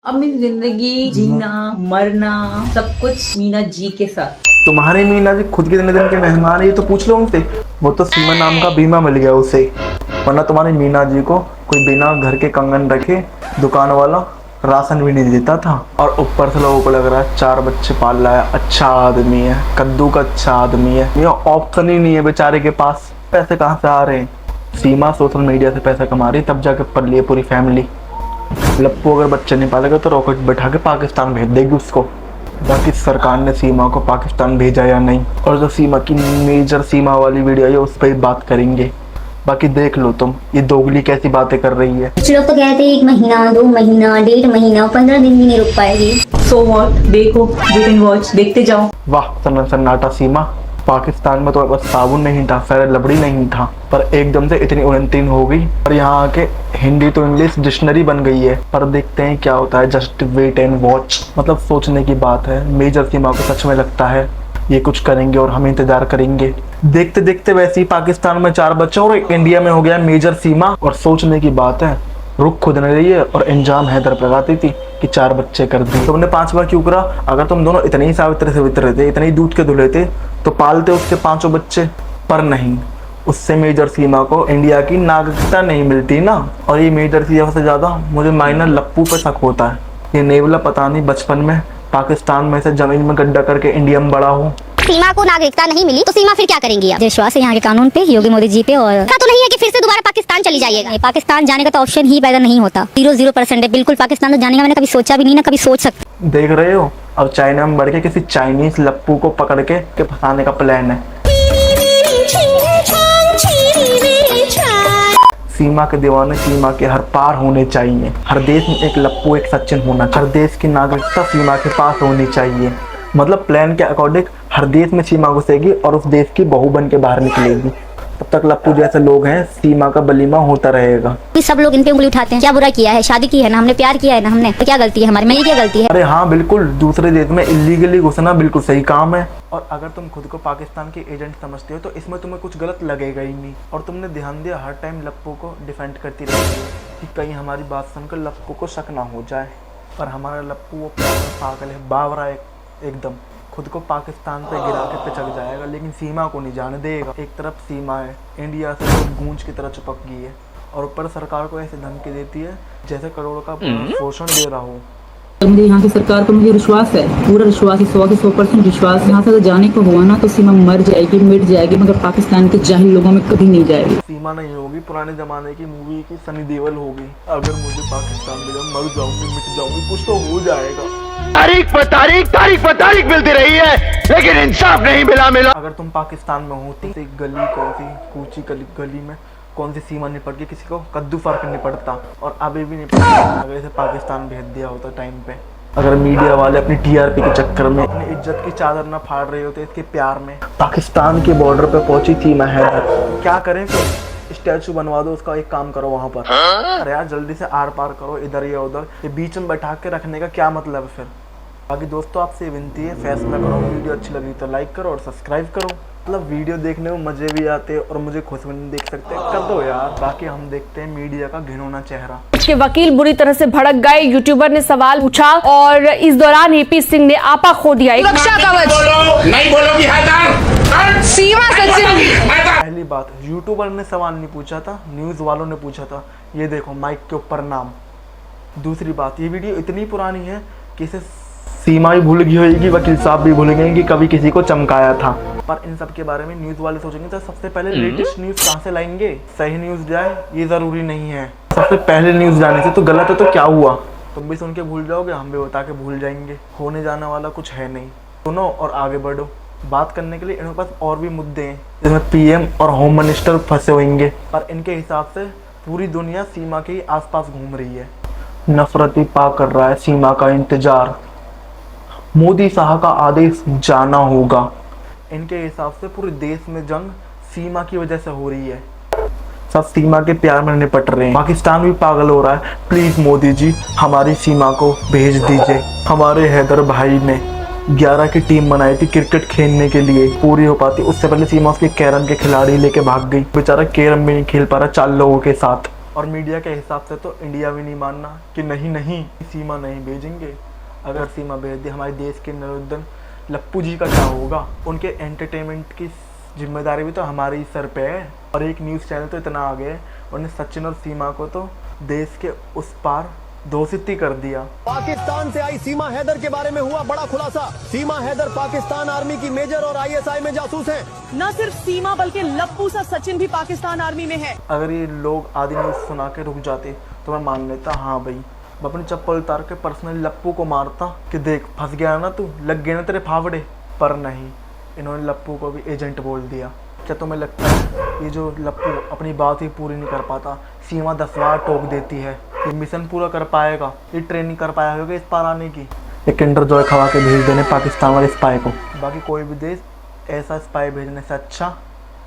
अपनी जिंदगी जीना मरना सब कुछ मीना जी के साथ। तुम्हारे मीना जी खुद के दिन के मेहमान है, ये तो पूछ लो उनसे। वो तो सीमा नाम का बीमा मिल गया उसे, वरना तुम्हारी मीना जी को कोई बिना घर के कंगन रखे दुकान वाला राशन भी नहीं देता था। और ऊपर से लोगों को लग रहा है 4 बच्चे पाल रहा है, अच्छा आदमी है, कद्दू का अच्छा आदमी है। ये ऑप्शन ही नहीं है बेचारे के पास, पैसे कहाँ से आ रहे हैं। सीमा सोशल मीडिया से पैसा कमा रही, तब जाके पल लिए पूरी फैमिली। लप्पू अगर बच्चे नहीं पालेगा तो रॉकेट बैठा के पाकिस्तान भेज देगी उसको। बाकी सरकार ने सीमा को पाकिस्तान भेजा या नहीं, और जो सीमा की मेजर सीमा वाली वीडियो है उस पर बात करेंगे। बाकी देख लो तुम, ये दोगली कैसी बातें कर रही है। कुछ लोग तो कहते हैं 1 महीना 2 महीना 1.5 महीना 15 दिन भी नहीं रुक पाएगी। सो व्हाट, देखो वेट एंड वॉच, देखते जाओ। वाह सन्नाटा सीमा, पाकिस्तान में तो बस साबुन नहीं था, फेयर लबड़ी नहीं था, पर एकदम से इतनी उन्नति हो गई और यहाँ आके हिंदी तो इंग्लिश डिक्शनरी बन गई है। पर देखते हैं क्या होता है, जस्ट वेट एंड वॉच। मतलब सोचने की बात है, मेजर सीमा को सच में लगता है ये कुछ करेंगे और हम इंतजार करेंगे। देखते देखते वैसे ही पाकिस्तान में 4 बच्चे और इंडिया में हो गया मेजर सीमा। और सोचने की बात है, रुख खुद ने रही है और इंजाम हैदर पे लगाती थी कि 4 बच्चे कर दिए। तुमने 5 बार क्यों करा? अगर तुम दोनों इतने ही सावित्र से वित्र थे, इतने ही दूध के धुले थे, तो पालते उसके 5 बच्चे। पर नहीं, उससे मेजर सीमा को इंडिया की नागरिकता नहीं मिलती ना। और ये मेजर सीमा से ज्यादा मुझे माइनर लप्पू पे शक होता है। ये नेवला पता नहीं बचपन में पाकिस्तान में से जमीन में गड्ढा करके इंडिया में बड़ा हो। सीमा को नागरिकता नहीं मिली तो सीमा फिर क्या करेंगी? अब विश्वास है यहाँ के कानून पे, योगी मोदी जी पे। और ऐसा तो नहीं है कि फिर से दोबारा पाकिस्तान चली जाइएगा? पाकिस्तान जाने का तो ऑप्शन ही पैदा नहीं होता। 0% है बिल्कुल। पाकिस्तान तो जाने का मैंने कभी सोचा भी नहीं, ना कभी सोच सकता। देख रहे हो, और चाइना में बढ़ के किसी चाइनीज लप्पू को पकड़ के फंसाने का प्लान है। सीमा के दीवाने सीमा के हर पार होने चाहिए। हर देश में एक लप्पू एक सचिन होना चाहिए। हर देश की नागरिकता सीमा के पास होनी चाहिए। मतलब प्लान के अकॉर्डिंग हर देश में सीमा घुसेगी और उस देश की बहू बन के बाहर निकलेगी। तब तक लप्पू जैसे लोग हैं, सीमा का बलीमा होता रहेगा। सब लोग इन पे उंगली उठाते हैं। क्या बुरा किया है? शादी की है ना हमने, प्यार किया है ना हमने, तो क्या गलती है हमारी? मेरी क्या गलती है? अरे हाँ बिल्कुल, दूसरे देश में इलीगली घुसना बिल्कुल सही काम है। और अगर तुम खुद को पाकिस्तान के एजेंट समझते हो तो इसमें तुम्हें कुछ गलत लगेगा ही नहीं। और तुमने ध्यान दिया, हर टाइम लप्पू को डिफेंड करती रहती है कि कहीं हमारी बात सुनकर लप्पू को शक ना हो जाए। पर हमारा लप्पू वो पागल है, बावरा है एकदम, खुद को पाकिस्तान पे गिरा के पिचक जाएगा, लेकिन सीमा को नहीं जाने देगा। एक तरफ सीमा है, इंडिया से तो गूंज की तरह चिपक गई है, और ऊपर सरकार को ऐसे धमकी देती है जैसे करोड़ों का पोषण दे रहा हो। मुझे यहाँ की सरकार पर मुझे विश्वास है, पूरा विश्वास है, 100% विश्वास। यहाँ से जाने को हुआ ना तो सीमा मर जाएगी, मिट जाएगी, मगर पाकिस्तान के जाहिल लोगों में कभी नहीं जाएगी। सीमा नहीं होगी, पुराने जमाने की मूवी की सनी देओल होगी। अगर मुझे पाकिस्तान में जब मर जाऊंगी, मिट जाऊंगी, कुछ तो हो जाएगा। तारीख पर तारीख मिलती रही है, लेकिन इंसाफ नहीं मिला। अगर तुम पाकिस्तान में होती, गली कौन सी कूची गली में कौन सी सीमा निपट के किसी को कद्दू फाड़ कर निपटता, और अभी भी निपटता अगर इसे पाकिस्तान भेज दिया होता टाइम पे। अगर मीडिया वाले अपनी टीआरपी के चक्कर में अपनी इज्जत की चादर ना फाड़ रहे होते इसके प्यार में। पाकिस्तान के बॉर्डर पे पहुंची सीमा हैदर, क्या करें फिर? स्टैचू बनवा दो उसका, एक काम करो वहां पर। अरे यार जल्दी से आर पार करो, इधर या उधर, ये बीच में बैठा के रखने का क्या मतलब है फिर? बाकी दोस्तों आपसे विनती है, फैसला करो, वीडियो अच्छी लगी तो लाइक करो और सब्सक्राइब करो। मतलब वीडियो देखने में मजे भी आते हैं और मुझे खुश भी नहीं देख सकते, कर दो यार। बाकी हम देखते हैं मीडिया का घिनौना चेहरा। उसके वकील बुरी तरह से भड़क गए, यूट्यूबर ने सवाल पूछा और इस दौरान एपी सिंह ने आपा खो दिया। रक्षा कवच नहीं बोलोगी हैदर, सीमा सचिन। पहली बात, यूट्यूबर ने सवाल नहीं पूछा था, न्यूज वालों ने पूछा था। ये देखो माइक के ऊपर नाम। दूसरी बात, ये वीडियो इतनी पुरानी है कि इसे सीमा ही भूल गई होगी, वकील साहब भी भूल गए कि कभी किसी को चमकाया था। पर इन सब के बारे में न्यूज वाले सोचेंगे तो सबसे पहले लेटेस्ट न्यूज कहाँ से लाएंगे? सही न्यूज जाए ये जरूरी नहीं है। सबसे पहले न्यूज जाने से तो गलत है तो क्या हुआ? तुम भी सुन के भूल जाओगे, हम भी बता के भूल जाएंगे। होने जाने वाला कुछ है नहीं। सुनो और आगे बढ़ो। बात करने के लिए इनके पास और भी मुद्दे हैं जिसमें पीएम और होम मिनिस्टर फंसे होंगे, पर इनके हिसाब से पूरी दुनिया सीमा के आसपास घूम रही है। नफरती पा कर रहा है सीमा का इंतजार। मोदी साहब का आदेश जाना होगा। इनके हिसाब से पूरे देश में जंग सीमा की वजह से हो रही है। सब सीमा के प्यार में निपट रहे हैं। पाकिस्तान भी पागल हो रहा है। प्लीज मोदी जी हमारी सीमा को भेज दीजिए। हमारे हैदर भाई ने 11 की टीम बनाई थी क्रिकेट खेलने के लिए, पूरी हो पाती उससे पहले सीमा उसके कैरम के खिलाड़ी लेके भाग गई। बेचारा कैरम भी नहीं खेल पा रहा 4 लोगों के साथ। और मीडिया के हिसाब से तो इंडिया भी नहीं मानना कि नहीं सीमा नहीं भेजेंगे। अगर सीमा भेज दी हमारे देश के नरोत्तम लप्पू जी का क्या होगा? उनके एंटरटेनमेंट की जिम्मेदारी भी तो हमारे ही सर पे है। और एक न्यूज़ चैनल तो इतना आ गया, उन्होंने सचिन और सीमा को तो देश के उस पार दोषित ही कर दिया। पाकिस्तान से आई सीमा हैदर के बारे में हुआ बड़ा खुलासा। सीमा हैदर पाकिस्तान आर्मी की मेजर और ISI में जासूस हैं। न सिर्फ सीमा बल्कि लप्पू सा सचिन भी पाकिस्तान आर्मी में है। अगर ये लोग आधी न्यूज़ सुना के रुक जाते तो मैं मान लेता, हाँ भाई, मैं अपनी चप्पल उतार के पर्सनली लप्पू को मारता कि देख फंस गया ना तू, लग गए ना तेरे फावड़े। पर नहीं, इन्होंने लप्पू को भी एजेंट बोल दिया। क्या तुम्हें लगता है ये जो लप्पू अपनी बात ही पूरी नहीं कर पाता, सीमा 10 बार टोक देती है, ये मिशन पूरा कर पाएगा? ये ट्रेनिंग कर पाया होगा इस पार आने की? एक किंडर जॉय खवा के भेज देने पाकिस्तान वाले स्पाई को। बाकी कोई भी देश ऐसा स्पाई भेजने से अच्छा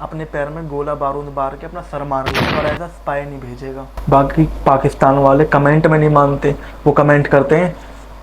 अपने पैर में गोला बारूद मार के अपना सर मार ले, और ऐसा स्पाई नहीं भेजेगा। बाकी पाकिस्तान वाले कमेंट में नहीं मानते, वो कमेंट करते हैं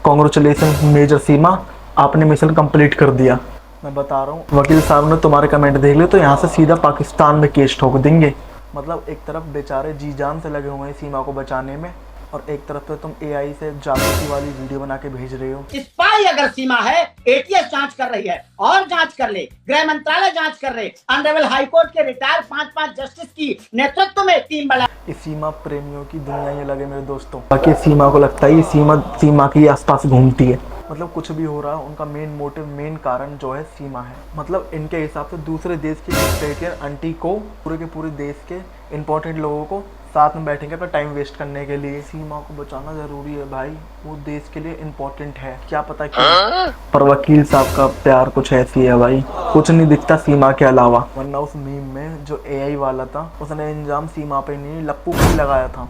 कांग्रेचुलेशन मेजर सीमा, आपने मिशन कंप्लीट कर दिया। मैं बता रहा हूँ, वकील साहब ने तुम्हारे कमेंट देख लिया तो यहाँ से सीधा पाकिस्तान में केस ठोक देंगे। मतलब एक तरफ बेचारे जी जान से लगे हुए हैं सीमा को बचाने में, और एक तरफ तो तुम AI से जासूसी वाली वीडियो बना के भेज रहे हो। स्पाई अगर सीमा है, ATS जांच कर रही है, और जांच कर ले, गृह मंत्रालय जांच कर रहे, ऑनरेबल हाई कोर्ट के रिटायर 5 जस्टिस की नेतृत्व में टीम बना। इस सीमा प्रेमियों की दुनिया ये लगे मेरे दोस्तों। बाकी सीमा को लगता है ये सीमा के आसपास घूमती है। मतलब कुछ भी हो रहा है, उनका मेन मोटिव, मेन कारण जो है सीमा है। मतलब इनके हिसाब से दूसरे देश की डिक्टेटर आंटी को, पूरे के पूरे देश के इंपॉर्टेंट लोगों को साथ में बैठेंगे अपना टाइम वेस्ट करने के लिए। सीमा को बचाना जरूरी है भाई, वो देश के लिए इम्पोर्टेंट है, क्या पता क्यों। पर वकील साहब का प्यार कुछ ऐसी है भाई, कुछ नहीं दिखता सीमा के अलावा। वरना उस मीम में जो AI वाला था, उसने इंजाम सीमा पे नहीं लप्पू पे लगाया था।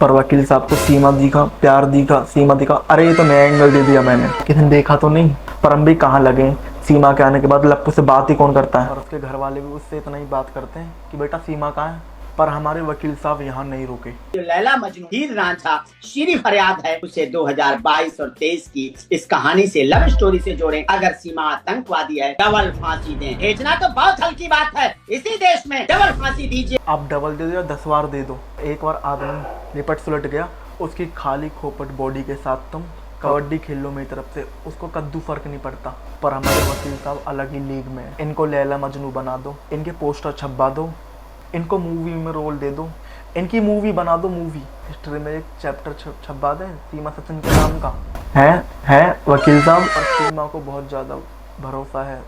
पर वकील साहब को सीमा दिखा, प्यार दिखा, सीमा दिखा, अरे ये तो नया एंगल दे दिया मैंने, किसी ने देखा तो नहीं। पर हम भी कहाँ लगे, सीमा के आने के बाद लप्पू से बात ही कौन करता है? और उसके घर वाले भी उससे इतना ही बात करते हैं कि बेटा सीमा कहाँ है। पर हमारे वकील साहब यहाँ नहीं रुके। जो लैला मजनू हीर रांझा शीरी फरियाद है, उसे 2022 और 23 की इस कहानी से, लव स्टोरी से जोड़ें। अगर सीमा आतंकवादी है, डबल फांसी दें। भेजना तो बहुत हल्की बात है, इसी देश में डबल फांसी दीजिए। आप डबल दे दो या 10 बार दे दो, एक बार आदमी लिपट सुलट गया, उसकी खाली खोपट बॉडी के साथ तुम कबड्डी खेल लो मेरी तरफ से, उसको कद्दू फर्क नहीं पड़ता। पर हमारे वकील साहब अलग ही लीग में, इनको लैला मजनू बना दो, इनके पोस्टर छपवा दो, इनको मूवी में रोल दे दो, इनकी मूवी बना दो। मूवी हिस्ट्री में एक चैप्टर छपवा दें सीमा सचिन के नाम का। है वकील साहब। और सीमा को बहुत ज़्यादा भरोसा है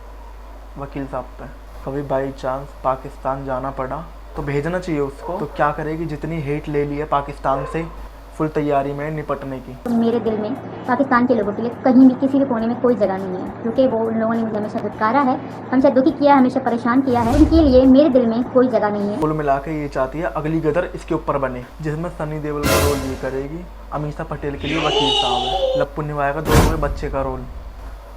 वकील साहब पे, कभी बाई चांस पाकिस्तान जाना पड़ा तो भेजना चाहिए उसको। तो क्या करेगी, जितनी हेट ले ली है पाकिस्तान से, फुल तैयारी में निपटने की। मेरे दिल में पाकिस्तान के लोगों के लिए कहीं भी किसी भी कोने में कोई जगह नहीं है, क्योंकि वो उन लोगों ने मुझे हमेशा धुतकारा है, हमेशा दुखी किया, हमेशा परेशान किया है। उनके लिए मेरे दिल में कोई जगह नहीं है। कुल मिला के ये चाहती है अगली गदर इसके ऊपर बने, जिसमें सनी देओल का रोल ये करेगी। अमीषा पटेल के लिए वकील साहब है, लप्पू निभाएगा दोनों के बच्चे का रोल।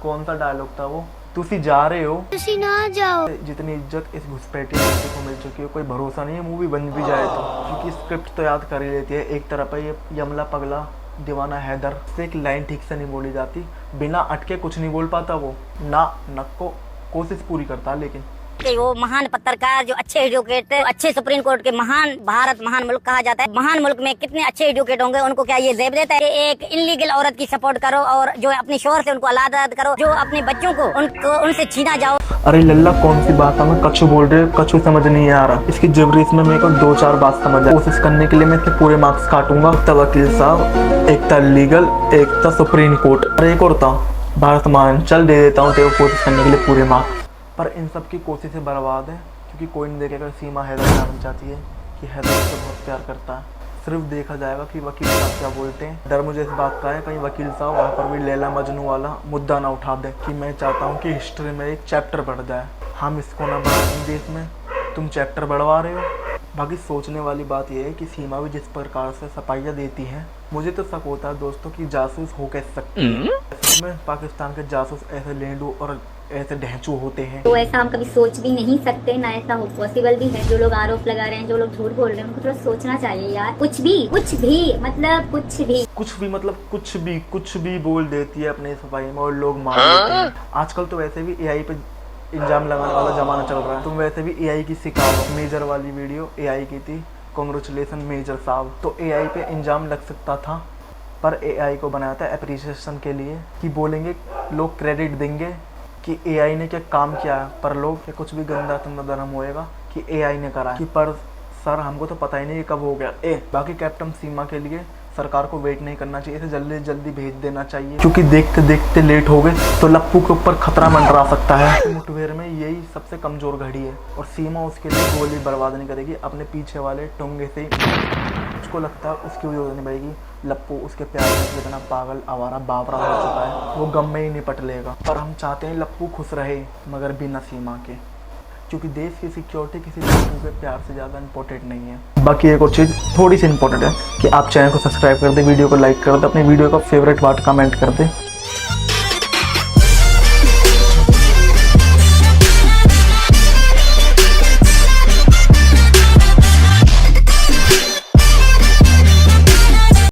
कौन सा डायलॉग था वो, तुसी जा रहे हो, तुसी ना जाओ। जितनी इज्जत इस घुसपैठी लड़की को मिल चुकी है, कोई भरोसा नहीं है मूवी बन भी जाए तो, क्योंकि स्क्रिप्ट तो याद कर ही लेती है। एक तरफ है ये यमला पगला दीवाना हैदर, से एक लाइन ठीक से नहीं बोली जाती, बिना अटके कुछ नहीं बोल पाता वो, ना नक को कोशिश पूरी करता। लेकिन वो महान पत्रकार जो अच्छे एडवोकेट, अच्छे सुप्रीम कोर्ट के, महान भारत महान मुल्क कहा जाता है, महान मुल्क में कितने अच्छे एडवोकेट होंगे, उनको क्या ये जेब देता है एक इनलीगल औरत की सपोर्ट करो, और जो अपनी शोहर से उनको आजाद करो, जो अपने बच्चों को उनसे छीना जाओ। अरे लल्ला कौन सी बात है, मैं कछु बोल रहे, कछु समझ नहीं आ रहा। इसकी जबरीस में मेरे को 2-4 बात समझ आ, कोशिश करने के लिए मैं इसके पूरे मार्क्स काटूंगा। एक था वकील साहब, एक था लीगल, एक था सुप्रीम कोर्ट, और एक और था भारत महान। चल दे देता हूँ तेरे को कोशिश करने के लिए पूरे मार्क्स। पर इन सब की कोशिशें बर्बाद है, क्योंकि कोई नहीं देखेगा सीमा हैदर जानना चाहती है कि हैदर उससे बहुत प्यार करता है। सिर्फ देखा जाएगा कि वकील साहब क्या बोलते हैं। डर मुझे इस बात का है कहीं वकील साहब वहाँ पर भी लैला मजनू वाला मुद्दा ना उठा दे, कि मैं चाहता हूँ कि हिस्ट्री में एक चैप्टर बढ़ जाए। हम इसको ना बढ़ाएं देश में, तुम चैप्टर बढ़वा रहे हो। बाकी सोचने वाली बात यह है कि सीमा भी जिस प्रकार से सफाइयाँ देती हैं, मुझे तो शक होता है दोस्तों कि जासूस हो कैसे सकते हैं। पाकिस्तान के जासूस ऐसे लेंडू और ऐसे ढहचू होते हैं, तो ऐसा हम कभी सोच भी नहीं सकते, ना ऐसा हो पॉसिबल भी है। जो लोग आरोप लगा रहे हैं, जो लोग झूठ बोल रहे हैं, उनको थोड़ा सोचना चाहिए यार। कुछ भी मतलब कुछ भी कुछ भी बोल देती है अपने सफाई में, और लोग मान लेते हैं। आजकल तो वैसे भी AI पे इल्जाम लगाने वाला जमाना चल रहा है। तुम वैसे भी AI की शिकार हो। मेजर वाली वीडियो AI की थी, कॉन्ग्रेचुलेसन मेजर साहब। तो एआई पे इंजाम लग सकता था, पर एआई को बनाया था अप्रिसिएशन के लिए, कि बोलेंगे लोग क्रेडिट देंगे कि एआई ने क्या काम किया है, पर लोग कुछ भी गंदा तंदा धर्म होएगा कि एआई ने करा है, कि पर सर हमको तो पता ही नहीं कब हो गया। बाकी कैप्टन सीमा के लिए सरकार को वेट नहीं करना चाहिए, इसे जल्दी जल्दी भेज देना चाहिए, क्योंकि देखते देखते लेट हो गए तो लप्पू के ऊपर खतरा मंडरा सकता है। मुठभेड़ में यही सबसे कमजोर घड़ी है और सीमा उसके लिए गोली बर्बाद नहीं करेगी, अपने पीछे वाले टोंगे से उसको लगता है उसकी वजह नहीं पड़ेगी। लप्पू उसके प्यार में इतना पागल आवारा बावरा हो चुका है, वो गम में ही निपट लेगा। पर हम चाहते हैं लप्पू खुश रहे, मगर बिना सीमा के, क्योंकि देश की सिक्योरिटी किसी लप्पू के प्यार से ज़्यादा इंपॉर्टेंट नहीं है। बाकी एक और चीज़ थोड़ी सी इंपॉर्टेंट है कि आप चैनल को सब्सक्राइब कर दें, वीडियो को लाइक कर दें, अपनी वीडियो का फेवरेट पार्ट कमेंट कर दें।